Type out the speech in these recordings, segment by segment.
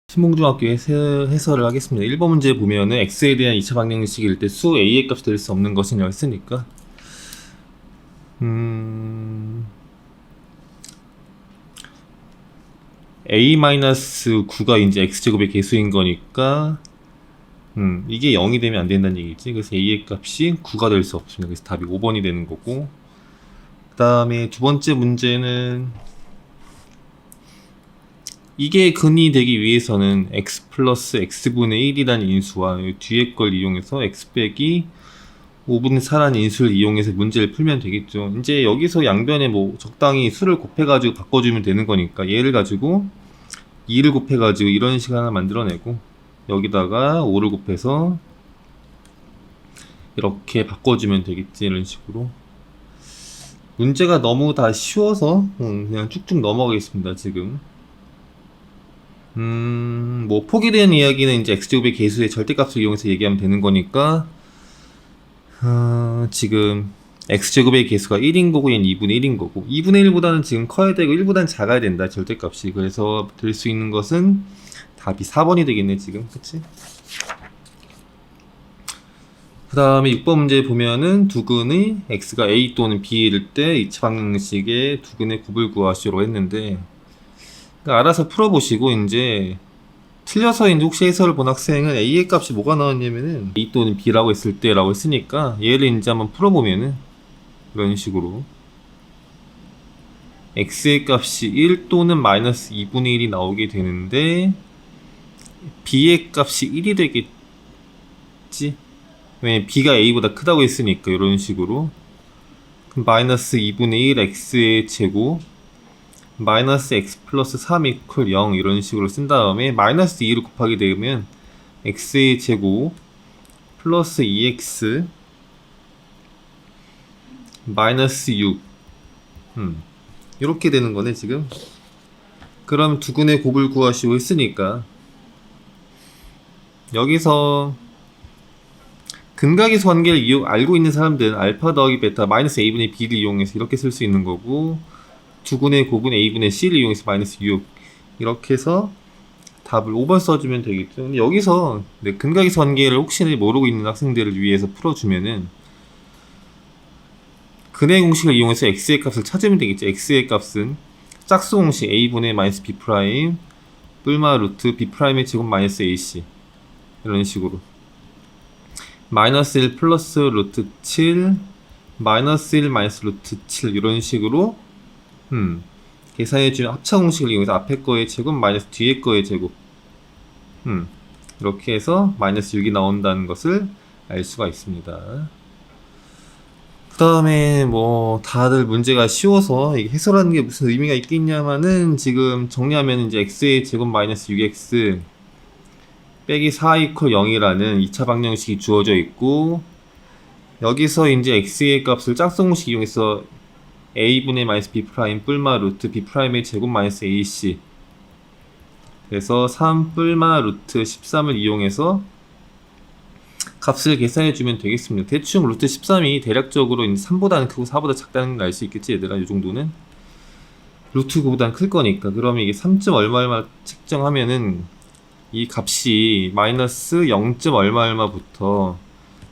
신봉중학교 해설을 하겠습니다. 1번 문제 보면은 x에 대한 2차 방정식일 때 수 a의 값이 될 수 없는 것은 했으니까 a-9가 이제 x제곱의 개수인 거니까 이게 0이 되면 안 된다는 얘기지. 그래서 a의 값이 9가 될 수 없습니다. 그래서 답이 5번이 되는 거고, 그 다음에 두 번째 문제는 이게 근이 되기 위해서는 x 플러스 x분의 1이라는 인수와 뒤에 걸 이용해서 x 빼기 5분의 4라는 인수를 이용해서 문제를 풀면 되겠죠. 이제 여기서 양변에 뭐 적당히 수를 곱해가지고 바꿔주면 되는 거니까 얘를 가지고 2를 곱해가지고 이런 식을 하나 만들어내고 여기다가 5를 곱해서 이렇게 바꿔주면 되겠지. 이런 식으로. 문제가 너무 다 쉬워서 그냥 쭉쭉 넘어가겠습니다. 지금 뭐 포기된 이야기는 이제 x제곱의 개수의 절대값을 이용해서 얘기하면 되는 거니까 지금 x제곱의 개수가 1인 거고 얘는 2분의 1인 거고 2분의 1보다는 지금 커야 되고 1보다는 작아야 된다. 절대값이. 그래서 될 수 있는 것은 답이 4번이 되겠네 지금. 그치? 그 다음에 6번 문제 보면은 두근의 x가 a 또는 b일 때 2차 방정식의 두근의 곱을 구하시오로 했는데, 그러니까 알아서 풀어보시고 이제 틀려서 이제 혹시 해설을 본 학생은 a의 값이 뭐가 나왔냐면은 a 또는 b라고 했을 때라고 했으니까 얘를 이제 한번 풀어보면은 이런 식으로 x의 값이 1 또는 마이너스 2분의 1이 나오게 되는데 b의 값이 1이 되겠지. 왜냐면 b가 a보다 크다고 했으니까. 이런 식으로 그럼 마이너스 2분의 1 x의 제곱 마이너스 x 플러스 3 이퀄 0 이런 식으로 쓴 다음에 마이너스 2를 곱하게 되면 x의 제곱 플러스 2x 마이너스 6 이렇게 되는 거네 지금. 그럼 두근의 곱을 구하시오 했으니까 여기서 근각의수 관계를 알고 있는 사람들은 알파 더하기 베타 마이너스 a분의 b를 이용해서 이렇게 쓸 수 있는 거고, 두근의 곱은 a분의 c를 이용해서 마이너스 6 이렇게 해서 답을 5번 써주면 되겠죠. 근데 여기서 근각의수 관계를 혹시나 모르고 있는 학생들을 위해서 풀어주면은 근의 공식을 이용해서 x의 값을 찾으면 되겠죠. x의 값은 짝수 공식 a분의 마이너스 b 프라임 뿔마 루트 b 프라임의 제곱 마이너스 ac 이런 식으로 마이너스 1 플러스 루트 7 마이너스 1 마이너스 루트 7 이런 식으로 계산해주면 합차 공식을 이용해서 앞에 거의 제곱 마이너스 뒤에 거의 제곱 이렇게 해서 마이너스 6이 나온다는 것을 알 수가 있습니다. 그 다음에 뭐 다들 문제가 쉬워서 이게 해설하는 게 무슨 의미가 있겠냐면은 지금 정리하면 이제 x의 제곱 마이너스 6x 빼기 4 이퀄 0이라는 2차 방정식이 주어져 있고, 여기서 이제 x의 값을 짝수 공식 이용해서 a분의 마이너스 b 프라임 뿔마 루트 b 프라임의 제곱 마이너스 ac 그래서 3 뿔마 루트 13을 이용해서 값을 계산해 주면 되겠습니다. 대충 루트 13이 대략적으로 이제 3보다는 크고 4보다 작다는 걸 알 수 있겠지 얘들아. 이 정도는 루트 9보다는 클 거니까. 그러면 이게 3. 얼마 얼마 측정하면은 이 값이 마이너스 0. 얼마 얼마부터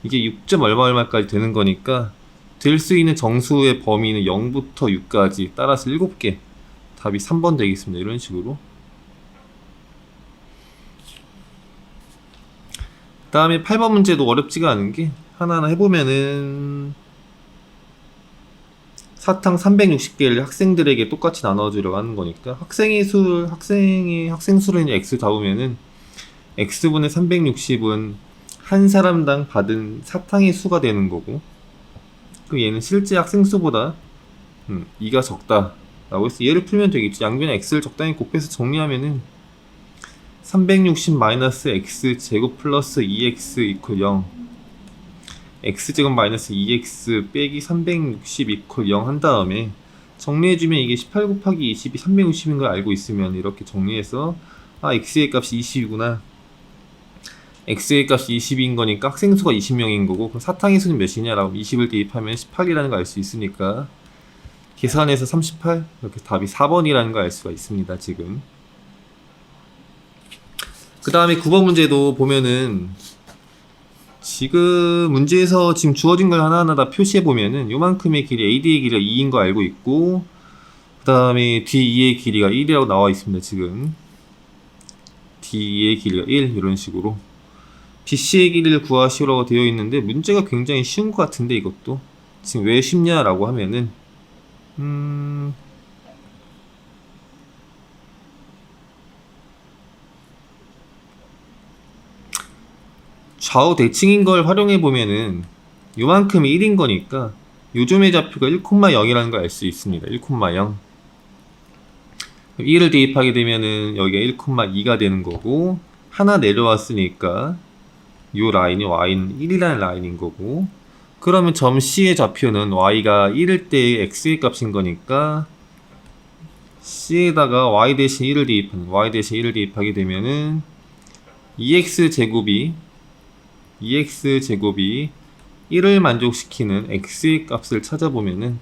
이게 6. 얼마 얼마까지 되는 거니까 될 수 있는 정수의 범위는 0부터 6까지 따라서 7개. 답이 3번 되겠습니다. 이런 식으로. 그 다음에 8번 문제도 어렵지가 않은 게 하나하나 해보면은 사탕 360개를 학생들에게 똑같이 나눠주려고 하는 거니까 학생 수를 x 잡으면은 x분의 360은 한 사람당 받은 사탕의 수가 되는 거고, 그럼 얘는 실제 학생 수보다 2가 적다 라고 해서 얘를 풀면 되겠지. 양변에 x를 적당히 곱해서 정리하면은 360 마이너스 x 제곱 플러스 2x 이퀄 0 x제곱 마이너스 2x 빼기 360 이퀄 0 한 다음에 정리해주면 이게 18 곱하기 20이 360인 걸 알고 있으면 이렇게 정리해서 x의 값이 20이구나, x의 값이 20인 거니까 학생수가 20명인 거고, 그럼 사탕의 수는 몇이냐라고 20을 대입하면 18이라는 걸 알 수 있으니까 계산해서 38 이렇게 답이 4번이라는 걸 알 수가 있습니다. 지금 그 다음에 9번 문제도 보면은 지금 문제에서 지금 주어진 걸 하나하나 다 표시해 보면은 요만큼의 길이 AD의 길이가 2인 거 알고 있고, 그 다음에 D2의 길이가 1이라고 나와 있습니다. 지금 D2의 길이가 1 이런 식으로 BC의 길이를 구하시오라고 되어 있는데 문제가 굉장히 쉬운 것 같은데 이것도 지금 왜 쉽냐라고 하면은 좌우 대칭인 걸 활용해 보면은 요만큼이 1인 거니까 요즘의 좌표가 1,0이라는 걸 알 수 있습니다. 1,0 1을 대입하게 되면은 여기가 1,2가 되는 거고, 하나 내려왔으니까 요 라인이 y는 1이라는 라인인 거고, 그러면 점 C의 좌표는 y가 1일 때 x의 값인 거니까 C에다가 y 대신 1을 대입하게 되면은 2x 제곱이 1을 만족시키는 x의 값을 찾아보면은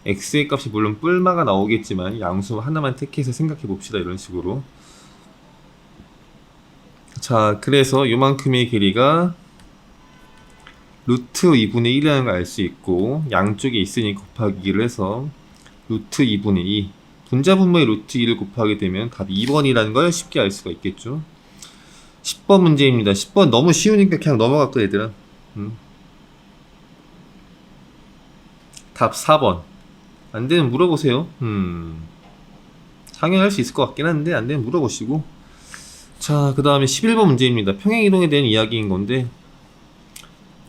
x의 값이 물론 뿔마가 나오겠지만 양수 하나만 택해서 생각해 봅시다. 이런 식으로. 자, 그래서 요만큼의 길이가 루트 2분의 1이라는 걸 알 수 있고, 양쪽에 있으니 곱하기 2를 해서 루트 2분의 2 분자분모의 루트 2를 곱하게 되면 답이 2번이라는 걸 쉽게 알 수가 있겠죠. 10번 문제입니다. 10번 너무 쉬우니까 그냥 넘어갈거 얘들아. 답 4번. 안되면 물어보세요. 당연히 할 수 있을 것 같긴 한데 안되면 물어보시고. 자, 그 다음에 11번 문제입니다. 평행이동에 대한 이야기인 건데,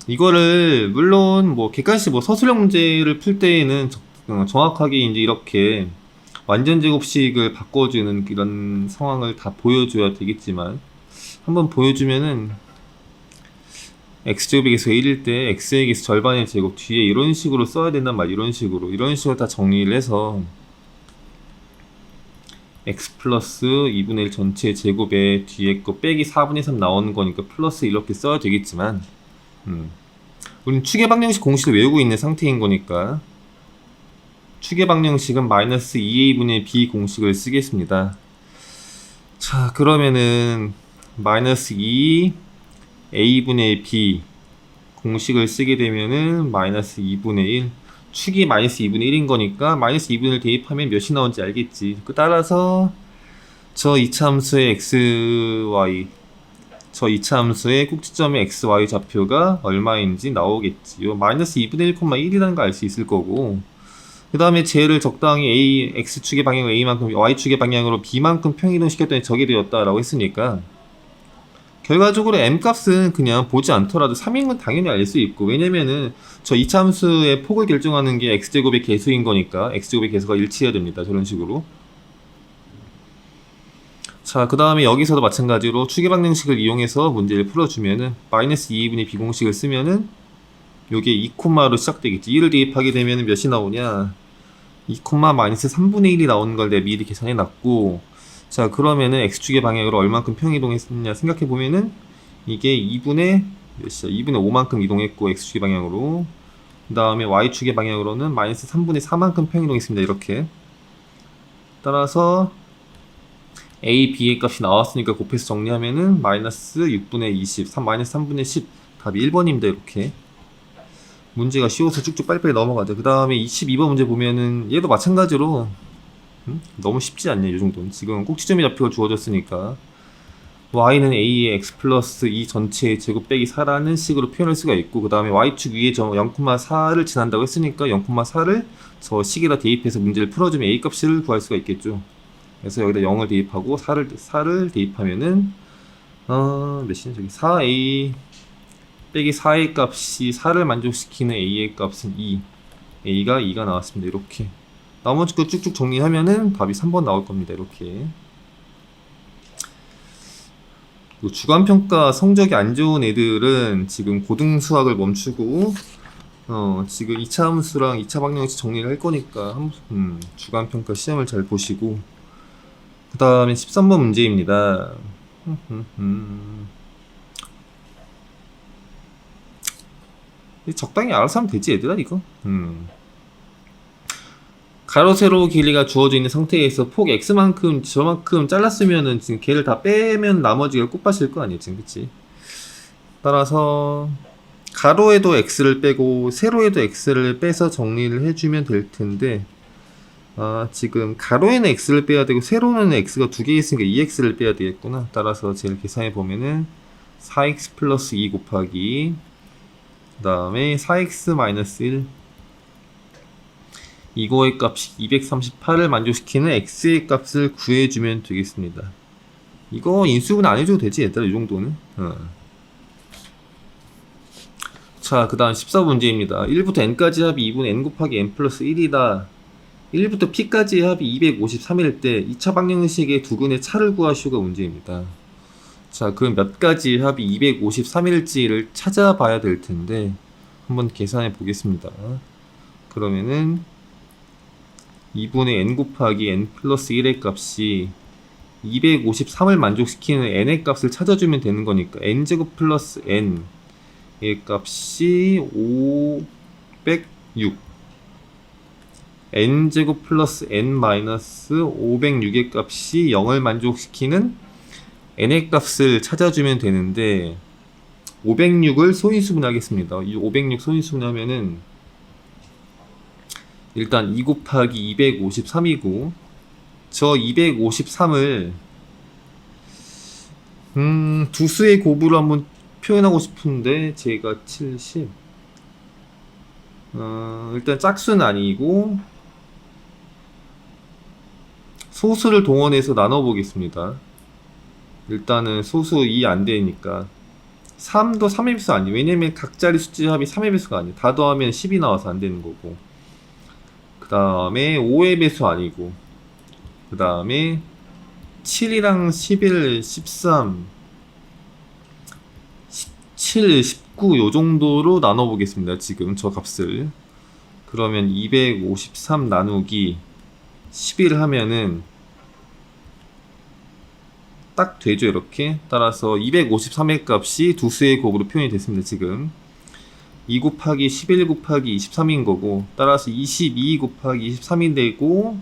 이거를 물론 뭐 객관식 뭐 서술형 문제를 풀 때에는 정확하게 이제 이렇게 완전 제곱식을 바꿔주는 이런 상황을 다 보여줘야 되겠지만, 한번 보여주면은 x제곱의 개수가 1일 때 x의 개수 절반의 제곱 뒤에 이런 식으로 써야 된단 말이야. 이런 식으로 다 정리를 해서 x 플러스 2분의 1 전체 제곱에 뒤에 거 빼기 4분의 3 나오는 거니까 플러스 이렇게 써야 되겠지만, 우린 추계방정식 공식을 외우고 있는 상태인 거니까 추계방정식은 마이너스 2a분의 b 공식을 쓰겠습니다. 자, 그러면은 마이너스 2a분의 b 공식을 쓰게 되면은 마이너스 2분의 1, 축이 마이너스 2분의 1인 거니까 마이너스 2분의 1 대입하면 몇이 나오는지 알겠지. 그 따라서 저 이차함수의 xy, 저 이차함수의 꼭지점의 xy 좌표가 얼마인지 나오겠지요. 마이너스 2분의 1,1이라는 거 알 수 있을 거고, 그 다음에 쟤를 적당히 a, x축의 방향으로 a만큼, y축의 방향으로 b만큼 평이동 시켰더니 저게 되었다라고 했으니까, 결과적으로 m값은 그냥 보지 않더라도 3인 건 당연히 알 수 있고, 왜냐면은 저 이차함수의 폭을 결정하는 게 x제곱의 개수인 거니까 x제곱의 개수가 일치해야 됩니다. 저런 식으로. 자, 그 다음에 여기서도 마찬가지로 추계방정식을 이용해서 문제를 풀어주면은 마이너스 2분의 b공식을 쓰면은 요게 2콤마로 시작되겠지. 2를 대입하게 되면은 몇이 나오냐, 2콤마 마이너스 3분의 1이 나오는 걸 내가 미리 계산해 놨고, 자, 그러면은 x축의 방향으로 얼만큼 평이동했냐 생각해 보면은 이게 2분의 몇이야, 2분의 5만큼 이동했고 x축의 방향으로, 그 다음에 y축의 방향으로는 마이너스 3분의 4만큼 평이동했습니다. 이렇게. 따라서 a, b의 값이 나왔으니까 곱해서 정리하면은 마이너스 6분의 20, 마이너스 3분의 10, 답이 1번입니다. 이렇게. 문제가 쉬워서 쭉쭉 빨리빨리 넘어가죠. 그 다음에 22번 문제 보면은 얘도 마찬가지로 너무 쉽지 않냐, 이 정도는. 지금 꼭지점의 좌표가 주어졌으니까 y는 a의 x 플러스 2 전체의 제곱 빼기 4라는 식으로 표현할 수가 있고, 그 다음에 y축 위에 저 0,4를 지난다고 했으니까 0,4를 저 식에다 대입해서 문제를 풀어주면 a 값을 구할 수가 있겠죠. 그래서 여기다 0을 대입하고 4를 대입하면은 몇이냐, 저기 4a 빼기 4의 값이 4를 만족시키는 a의 값은 2, a가 2가 나왔습니다. 이렇게. 나머지 거 쭉쭉 정리하면은 답이 3번 나올 겁니다. 이렇게. 주간평가 성적이 안 좋은 애들은 지금 고등수학을 멈추고 지금 2차 함수랑 2차 방정식 정리를 할 거니까 주간평가 시험을 잘 보시고, 그 다음에 13번 문제입니다. 적당히 알아서 하면 되지 얘들아 이거. 가로 세로 길이가 주어져 있는 상태에서 폭 x만큼 저만큼 잘랐으면은 지금 걔를 다 빼면 나머지가 꽃밭일 거 아니에요 지금. 그치? 따라서 가로에도 x를 빼고 세로에도 x를 빼서 정리를 해주면 될 텐데, 지금 가로에는 x를 빼야 되고 세로는 x가 두 개 있으니까 2x를 빼야 되겠구나. 따라서 제일 계산해 보면은 4x 플러스 2 곱하기 그 다음에 4x 마이너스 1, 이거의 값이 238을 만족시키는 x의 값을 구해주면 되겠습니다. 이거 인수분 안 해줘도 되지 얘들아, 이 정도는. 자, 그 다음 14문제입니다. 1부터 n까지 합이 2분의 n 곱하기 n 플러스 1이다. 1부터 p까지의 합이 253일 때 2차 방정식의 두근의 차를 구하시오가 문제입니다. 자, 그럼 몇 가지 합이 253일지를 찾아봐야 될 텐데 한번 계산해 보겠습니다. 그러면은 2분의 n 곱하기 n 플러스 1의 값이 253을 만족시키는 n의 값을 찾아주면 되는 거니까 n제곱 플러스 n의 값이 506, n제곱 플러스 n 마이너스 506의 값이 0을 만족시키는 n의 값을 찾아주면 되는데, 506을 소인수분하겠습니다. 이 506 소인수분하면은 일단 2 곱하기 253이고, 저 253을 두 수의 곱으로 한번 표현하고 싶은데 제가 70, 일단 짝수는 아니고 소수를 동원해서 나눠 보겠습니다. 일단은 소수 2 안 되니까 3도 3의 배수 아니에요. 왜냐면 각자리 숫자 합이 3의 배수가 아니에요. 다 더하면 10이 나와서 안 되는 거고, 그 다음에 5의 배수 아니고, 그 다음에 7이랑 11, 13, 17, 19 요 정도로 나눠 보겠습니다. 지금 저 값을. 그러면 253 나누기 11 하면은 딱 되죠, 이렇게. 따라서 253의 값이 두 수의 곱으로 표현이 됐습니다. 지금 2 곱하기 11 곱하기 23인 거고, 따라서 22 곱하기 23이 되고,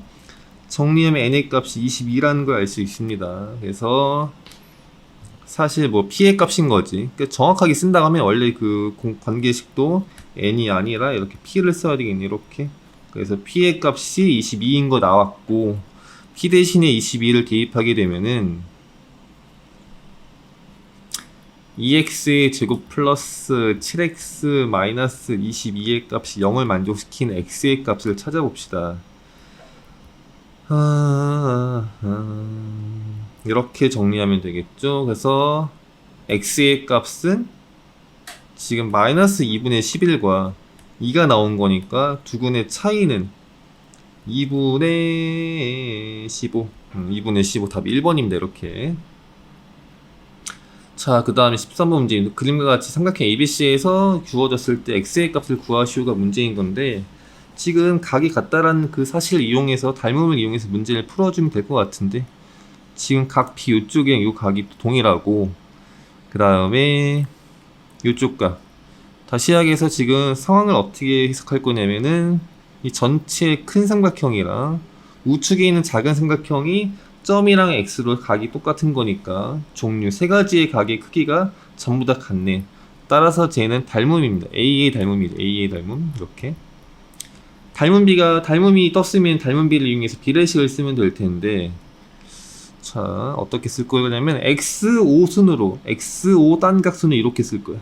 정리하면 n의 값이 22라는 걸 알 수 있습니다. 그래서 사실 뭐 p의 값인 거지. 그러니까 정확하게 쓴다고 하면 원래 그 관계식도 n이 아니라 이렇게 p를 써야 되겠네, 이렇게. 그래서 p의 값이 22인 거 나왔고, p 대신에 22를 대입하게 되면은 2x의 제곱 플러스 7x 마이너스 22의 값이 0을 만족시키는 x의 값을 찾아봅시다. 이렇게 정리하면 되겠죠. 그래서 x의 값은 지금 마이너스 2분의 11과 2가 나온 거니까 두근의 차이는 2분의 15. 2분의 15 답이 1번입니다. 이렇게. 자, 그 다음에 13번 문제. 그림과 같이 삼각형 ABC에서 주어졌을 때 x의 값을 구하시오가 문제인 건데, 지금 각이 같다라는 그 사실을 이용해서, 닮음을 이용해서 문제를 풀어주면 될 것 같은데, 지금 각 B 이쪽에 이 각이 동일하고, 그 다음에 이쪽 각. 다시 하기해서 지금 상황을 어떻게 해석할 거냐면은, 이 전체 큰 삼각형이랑 우측에 있는 작은 삼각형이 점이랑 x로 각이 똑같은 거니까 종류 세 가지의 각의 크기가 전부 다 같네. 따라서 쟤는 닮음입니다. A의 닮음이죠. A의 닮음. 이렇게. 닮음이 떴으면 닮음비를 이용해서 비례식을 쓰면 될 텐데, 자, 어떻게 쓸 거냐면 x5 순으로, x5 딴각순을 이렇게 쓸 거야.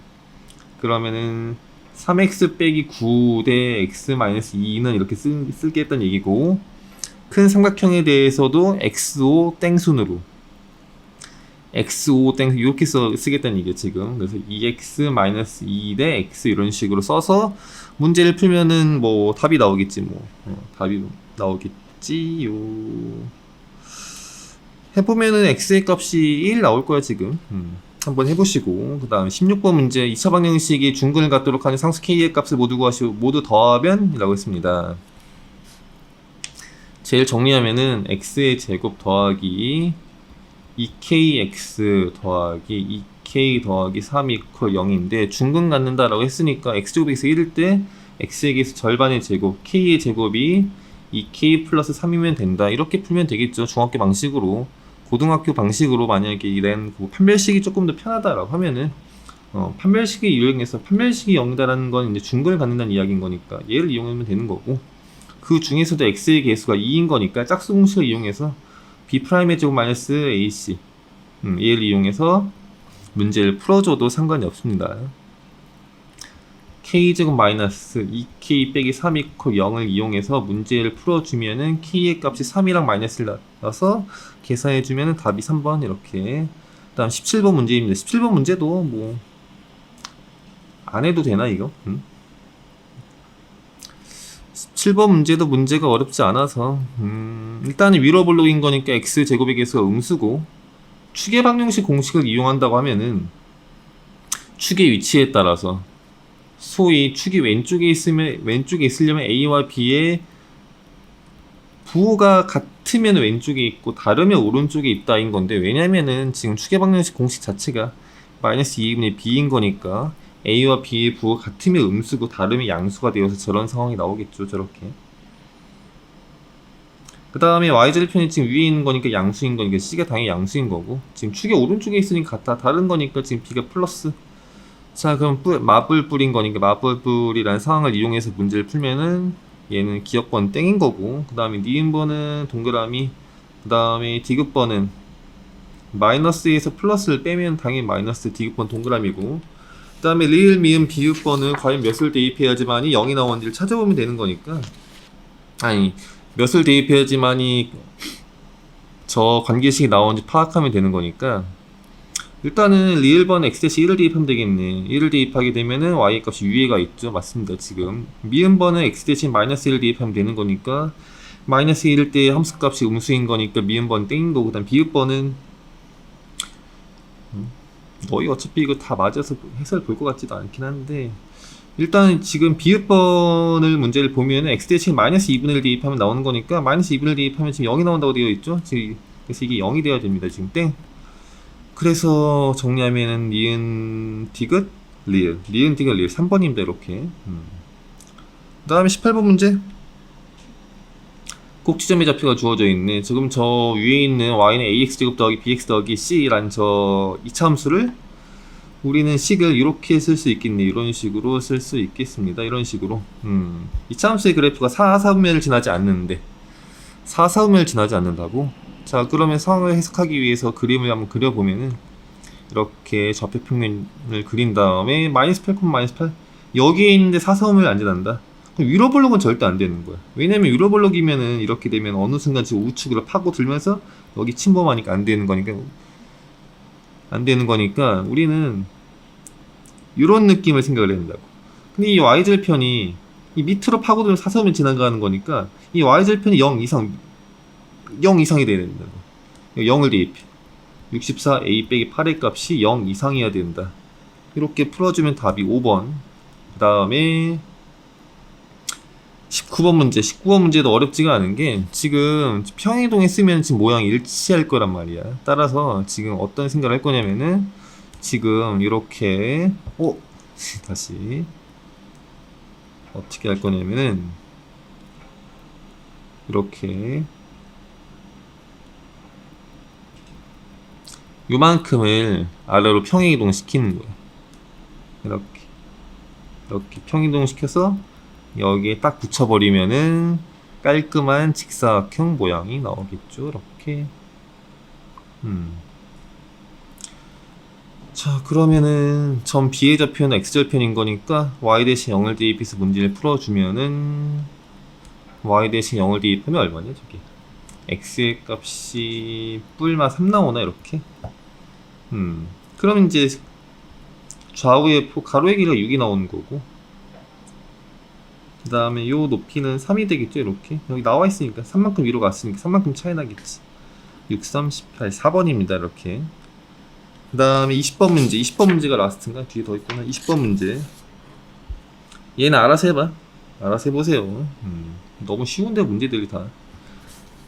그러면은 3x 빼기 9 대 x 마이너스 2는 이렇게 쓰겠다는 얘기고, 큰 삼각형에 대해서도 x5 땡순으로, x5 땡 이렇게 쓰겠다는 얘기야 지금. 그래서 2x 마이너스 2 대 x 이런 식으로 써서 문제를 풀면은 뭐 답이 나오겠지. 뭐 답이 나오겠지요. 해보면은 x의 값이 1 나올 거야 지금. 한번 해보시고, 그 다음 16번 문제. 2차 방정식이 중근을 갖도록 하는 상수 k의 값을 모두 구하시오. 모두 더하면 이라고 했습니다. 제일 정리하면은 x의 제곱 더하기 2kx 더하기 2k 더하기 3이 이퀄 0인데, 중근 갖는다 라고 했으니까 x제곱에서 1일 때 x에게서 절반의 제곱, k의 제곱이 2k 플러스 3이면 된다. 이렇게 풀면 되겠죠. 중학교 방식으로. 고등학교 방식으로 만약에 이런 판별식이 조금 더 편하다라고 하면은 판별식을 이용해서 판별식이 0이다라는 건 이제 중근을 갖는다는 이야기인 거니까 얘를 이용하면 되는 거고, 그 중에서도 x의 개수가 2인 거니까 짝수 공식을 이용해서 b'의 제곱 마이너스 ac 얘를 이용해서 문제를 풀어줘도 상관이 없습니다. k제곱 마이너스 2k 빼기 3 이퀄 0을 이용해서 문제를 풀어주면은 k의 값이 3이랑 마이너스를 넣어서 계산해주면은 답이 3번 이렇게. 그 다음 17번 문제입니다. 17번 문제도 뭐 안 해도 되나 이거? 17번 문제도 문제가 어렵지 않아서 일단은 위로 볼록인 거니까 x제곱의 개수가 음수고, 축의 방정식 공식을 이용한다고 하면은 축의 위치에 따라서 소위 축이 왼쪽에 있으려면 a와 b의 부호가 같으면 왼쪽에 있고 다르면 오른쪽에 있다인 건데, 왜냐면은 지금 축의 방정식 공식 자체가 마이너스 2분의 b인 거니까 a와 b의 부호가 같으면 음수고 다르면 양수가 되어서 저런 상황이 나오겠죠. 저렇게. 그 다음에 y절편이 지금 위에 있는 거니까 양수인 거니까 c가 당연히 양수인 거고, 지금 축의 오른쪽에 있으니까 같다. 다른 거니까 지금 b가 플러스. 자, 그럼 마블 뿔인 거니까 마블 뿔이라는 상황을 이용해서 문제를 풀면은 얘는 기억번 땡인 거고, 그 다음에 니은번은 동그라미, 그 다음에 디귿번은 마이너스에서 플러스를 빼면 당연히 마이너스 디귿번 동그라미고, 그 다음에 리을 미음 비읍번은 과연 몇을 대입해야지만이 0이 나오는지를 찾아보면 되는 거니까, 아니 몇을 대입해야지만이 저 관계식이 나오는지 파악하면 되는 거니까, 일단은 리을번 x-1을 대입하면 되겠네. 1을 대입하게 되면은 y 값이 위에가 있죠. 맞습니다. 지금 미음번은 x-1을 대입하면 되는 거니까 마이너스 1일 때 함수 값이 음수인 거니까 미음번 땡인 거고, 그 다음 비읍번은 거의 어차피 이거 다 맞아서 해설 볼 것 같지도 않긴 한데, 일단 지금 비읍번을 문제를 보면 x-1 대입하면 나오는 거니까 마이너스 2분의 1 대입하면 지금 0이 나온다고 되어 있죠. 그래서 이게 0이 되어야 됩니다. 지금 땡. 그래서 정리하면은 니은 디귿 리을 3번입니다. 이렇게. 그 다음에 18번 문제. 꼭지점의 좌표가 주어져 있네. 지금 저 위에 있는 y는 ax제곱 더하기 bx 더하기 c라는 저 2차 함수를 우리는 식을 이렇게 쓸 수 있겠네. 이런 식으로 쓸 수 있겠습니다. 이런 식으로. 2차 함수의 그래프가 4, 4분면을 지나지 않는데 4, 4분면을 지나지 않는다고? 자, 그러면 상황을 해석하기 위해서 그림을 한번 그려보면은 이렇게 좌표평면을 그린 다음에 마이너스 8, 마이너스 8 여기에 있는데 4, 4분면을 안 지난다? 그럼 위로 볼록은 절대 안 되는 거야. 왜냐면 위로 볼록이면은 이렇게 되면 어느 순간 지금 우측으로 파고 들면서 여기 침범하니까 안 되는 거니까 우리는 이런 느낌을 생각을 해야 된다고. 근데 이 y절편이 이 밑으로 파고들면 4사면 지나가는 거니까 이 y절편이 0 이상이 돼야 된다고. 0을 대입해. 64 a 빼기 8의 값이 0 이상이어야 된다. 이렇게 풀어주면 답이 5번. 그 다음에 19번 문제. 19번 문제도 어렵지가 않은 게 지금 평행이동에 쓰면 지금 모양이 일치할 거란 말이야. 따라서 지금 어떤 생각을 할 거냐면은 지금 이렇게 다시 어떻게 할 거냐면은 이렇게 요만큼을 아래로 평행이동 시키는 거야. 이렇게 평행이동 시켜서 여기에 딱 붙여버리면은 깔끔한 직사각형 모양이 나오겠죠. 이렇게. 자, 그러면은 점 B의 좌표는 X절편인 거니까 Y 대신 0을 대입해서 문제를 풀어주면은 Y 대신 0을 대입하면 얼마냐 저게. X의 값이 뿔마 3 나오나 이렇게. 그럼 이제 좌우의 가로의 길이가 6이 나오는 거고, 그 다음에 요 높이는 3이 되겠죠. 이렇게 여기 나와 있으니까 3만큼 위로 갔으니까 3만큼 차이 나겠지. 6, 3, 18, 4번입니다. 이렇게. 그 다음에 20번 문제. 20번 문제가 라스트인가? 뒤에 더 있구나. 20번 문제. 얘는 알아서 해봐. 알아서 해보세요. 너무 쉬운데 문제들이 다.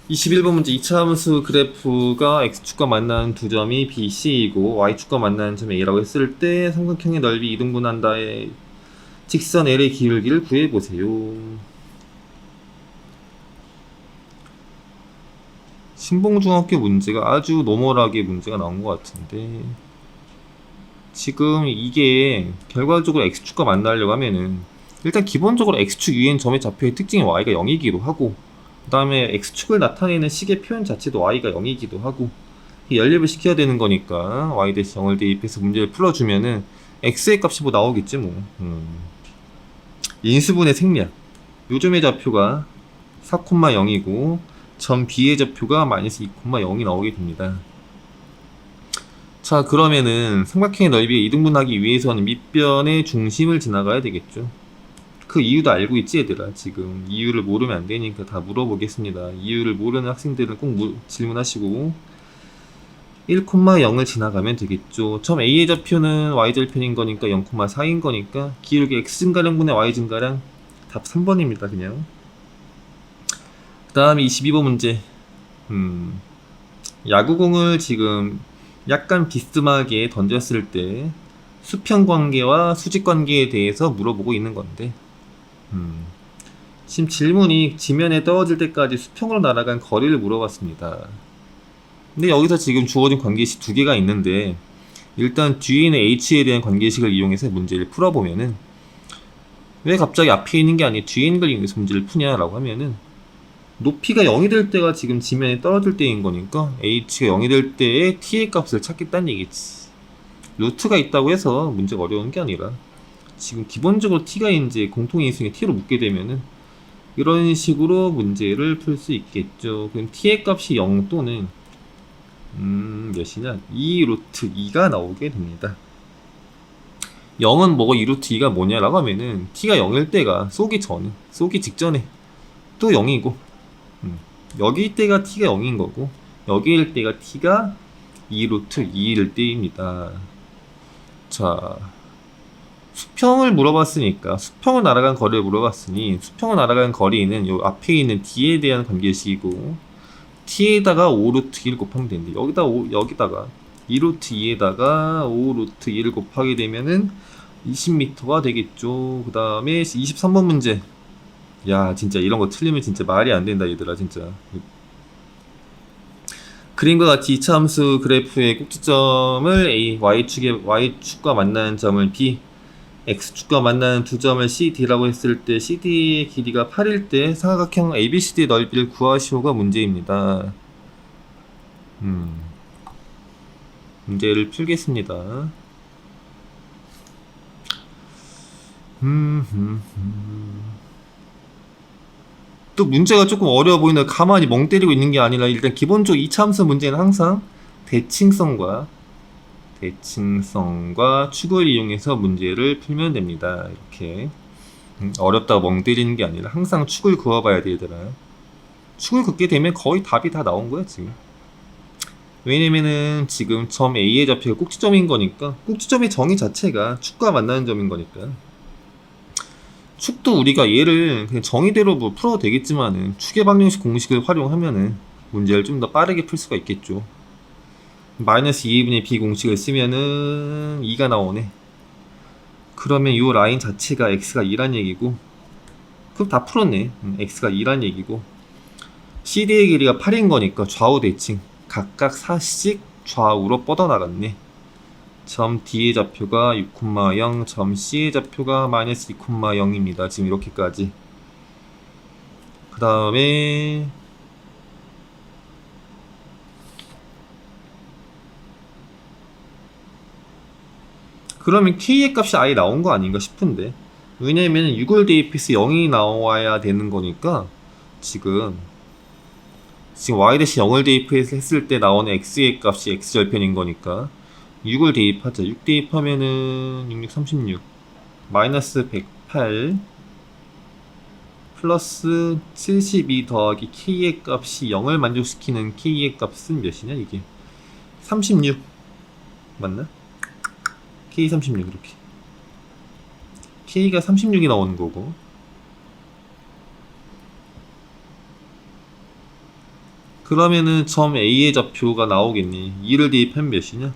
21번 문제. 2차 함수 그래프가 x축과 만나는 두 점이 b, c이고 y축과 만나는 점이 a라고 했을 때 삼각형의 넓이 2등분한 다에 직선 L의 기울기를 구해보세요. 신봉중학교 문제가 아주 노멀하게 문제가 나온 것 같은데, 지금 이게 결과적으로 x축과 만나려고 하면은 일단 기본적으로 x축 위엔 점의 좌표의 특징이 y가 0이기도 하고, 그 다음에 x축을 나타내는 식의 표현 자체도 y가 0이기도 하고, 연립을 시켜야 되는 거니까 y 대신 0을 대입해서 문제를 풀어주면은 x의 값이 뭐 나오겠지 뭐. 인수분해 생략. 요점의 좌표가 4,0이고 점 b의 좌표가 마이너스 2,0이 나오게 됩니다. 자, 그러면은 삼각형의 넓이가 이등분하기 위해서는 밑변의 중심을 지나가야 되겠죠. 그 이유도 알고 있지 얘들아. 지금 이유를 모르면 안 되니까 다 물어보겠습니다. 이유를 모르는 학생들은 꼭 질문하시고, 1,0을 지나가면 되겠죠. 점 A의 좌표는 Y절편인 거니까 0,4인 거니까 기울기 X 증가량분의 Y 증가량, 답 3번입니다 그냥. 그 다음에 22번 문제. 야구공을 지금 약간 비스듬하게 던졌을 때 수평 관계와 수직 관계에 대해서 물어보고 있는 건데, 지금 질문이 지면에 떨어질 때까지 수평으로 날아간 거리를 물어봤습니다. 근데 여기서 지금 주어진 관계식 두 개가 있는데, 일단 뒤에 있는 h에 대한 관계식을 이용해서 문제를 풀어보면은, 왜 갑자기 앞에 있는 게 아니라 뒤에 있는 걸 이용해서 문제를 푸냐라고 하면은, 높이가 0이 될 때가 지금 지면에 떨어질 때인 거니까 h가 0이 될 때의 t의 값을 찾겠다는 얘기지. 루트가 있다고 해서 문제가 어려운 게 아니라, 지금 기본적으로 t가 이제 공통인수에 t로 묶게 되면은 이런 식으로 문제를 풀 수 있겠죠. 그럼 t의 값이 0 또는 몇이냐? 2 루트 2가 나오게 됩니다. 0은 뭐고 2 루트 2가 뭐냐라고 하면은 t가 0일 때가 쏘기 직전에 또 0이고, 여기 때가 t가 0인 거고, 여기일 때가 t가 2 루트 2일 때입니다. 자, 수평을 물어봤으니까 수평을 날아간 거리를 물어봤으니, 수평을 날아간 거리는 요 앞에 있는 d에 대한 관계식이고, t에다가 5 루트 1 곱하면 되는데, 여기다가 2 루트 2에다가 5 루트 1을 곱하게 되면은 20m가 되겠죠. 그 다음에 23번 문제. 야, 진짜 이런 거 틀리면 진짜 말이 안 된다 얘들아 진짜. 그림과 같이 이차함수 그래프의 꼭지점을 A, Y축과 만나는 점을 B, X축과 만나는 두 점을 CD라고 했을 때 CD의 길이가 8일 때 삼각형 ABCD의 넓이를 구하시오가 문제입니다. 문제를 풀겠습니다. 또 문제가 조금 어려워 보이는데 가만히 멍 때리고 있는 게 아니라, 일단 기본적으로 이차함수 문제는 항상 대칭성과 축을 이용해서 문제를 풀면 됩니다. 이렇게 어렵다고 멍 때리는 게 아니라 항상 축을 그어봐야 돼 얘들아. 축을 긋게 되면 거의 답이 다 나온 거야 지금. 왜냐면은 지금 점 A의 좌표가 꼭지점인 거니까, 꼭지점의 정의 자체가 축과 만나는 점인 거니까, 축도 우리가 얘를 그냥 정의대로 뭐 풀어도 되겠지만은 축의 방정식 공식을 활용하면은 문제를 좀 더 빠르게 풀 수가 있겠죠. 마이너스 2분의 b 공식을 쓰면은 2가 나오네. 그러면 이 라인 자체가 x가 2란 얘기고, 그럼 다 풀었네. x가 2란 얘기고, CD의 길이가 8인 거니까 좌우 대칭 각각 4씩 좌우로 뻗어나갔네. 점 D의 좌표가 6,0, 점 C의 좌표가 마이너스 2,0입니다. 지금 이렇게까지. 그 다음에 그러면 K의 값이 아예 나온 거 아닌가 싶은데, 왜냐면 6을 대입해서 0이 나와야 되는 거니까, 지금 y-0을 대입해서 했을 때 나오는 x의 값이 x절편인 거니까 6을 대입하자. 6 대입하면은 66, 36 마이너스 108 플러스 72 더하기 k의 값이 0을 만족시키는 k의 값은 몇이냐 이게? 36 맞나? k 36 이렇게 k가 36이 나오는 거고, 그러면은 점 A의 좌표가 나오겠니? 2를 대입하면 몇이냐?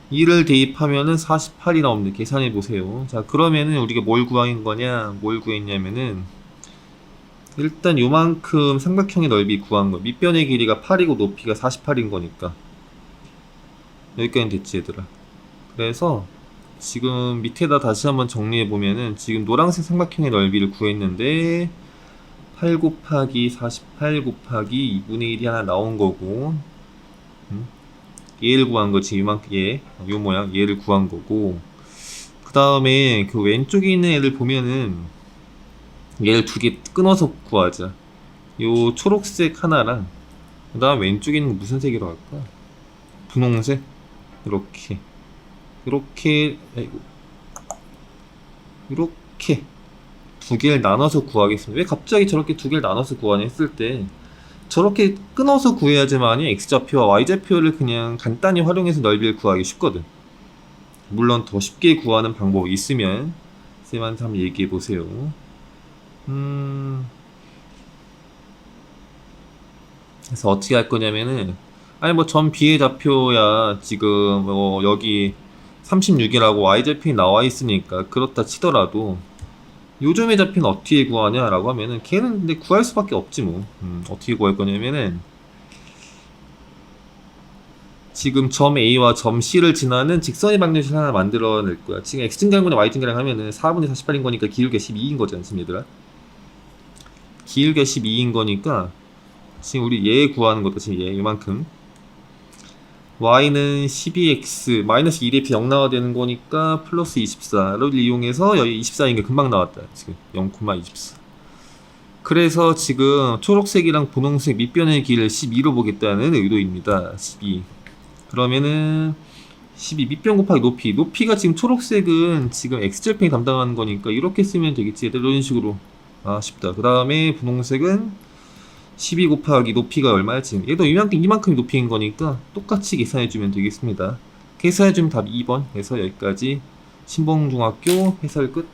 2를 대입하면은 48이 나옵니다. 계산해 보세요. 자, 그러면은 우리가 뭘 구한 거냐? 뭘 구했냐면은 일단 요만큼 삼각형의 넓이 구한 거. 밑변의 길이가 8이고 높이가 48인 거니까 여기까지 됐지 얘들아. 그래서 지금 밑에다 다시 한번 정리해 보면은 지금 노란색 삼각형의 넓이를 구했는데 8 곱하기 48 곱하기 2분의 1이 하나 나온 거고, 얘를 구한 거지. 요만큼 요 모양 얘를 구한 거고, 그 다음에 그 왼쪽에 있는 애들 보면은 얘를 두 개 끊어서 구하자. 요 초록색 하나랑 그 다음 왼쪽에 있는 거 무슨 색으로 할까? 분홍색. 이렇게 아이고, 이렇게 두 개를 나눠서 구하겠습니다. 왜 갑자기 저렇게 두 개를 나눠서 구하냐 했을 때 저렇게 끊어서 구해야지만이 x좌표와 y좌표를 그냥 간단히 활용해서 넓이를 구하기 쉽거든. 물론 더 쉽게 구하는 방법이 있으면 쌤한테 한번 얘기해 보세요. 그래서 어떻게 할 거냐면은, 아니 뭐 점 B의 좌표야 지금 뭐 여기 36이라고 y좌표에 나와 있으니까 그렇다 치더라도 요즘의 좌표는 어떻게 구하냐라고 하면은 걔는 근데 구할 수밖에 없지 뭐. 어떻게 구할 거냐면은 지금 점 A와 점 C를 지나는 직선의 방정식을 하나 만들어낼 거야. 지금 x증가분의 y증가량 하면은 4분의 48인 거니까 기울기가 12인 거지 않습니까 얘들아? 기울기가 12인 거니까 지금 우리 얘 구하는 것도 지금 얘 이만큼, y는 12x 마이너스 1에 피 0 나와야 되는 거니까 플러스 24를 이용해서 여기 24인 게 금방 나왔다. 지금 0,24. 그래서 지금 초록색이랑 분홍색 밑변의 길을 12로 보겠다는 의도입니다. 12. 그러면은 12 밑변 곱하기 높이가 지금 초록색은 지금 x절편이 담당하는 거니까 이렇게 쓰면 되겠지. 이런 식으로. 아 쉽다. 그 다음에 분홍색은 12 곱하기 높이가 얼마야 지금? 얘도 이만큼이 높이인 거니까 똑같이 계산해주면 되겠습니다. 계산해주면 답 2번. 그래서 여기까지 신봉중학교 해설 끝.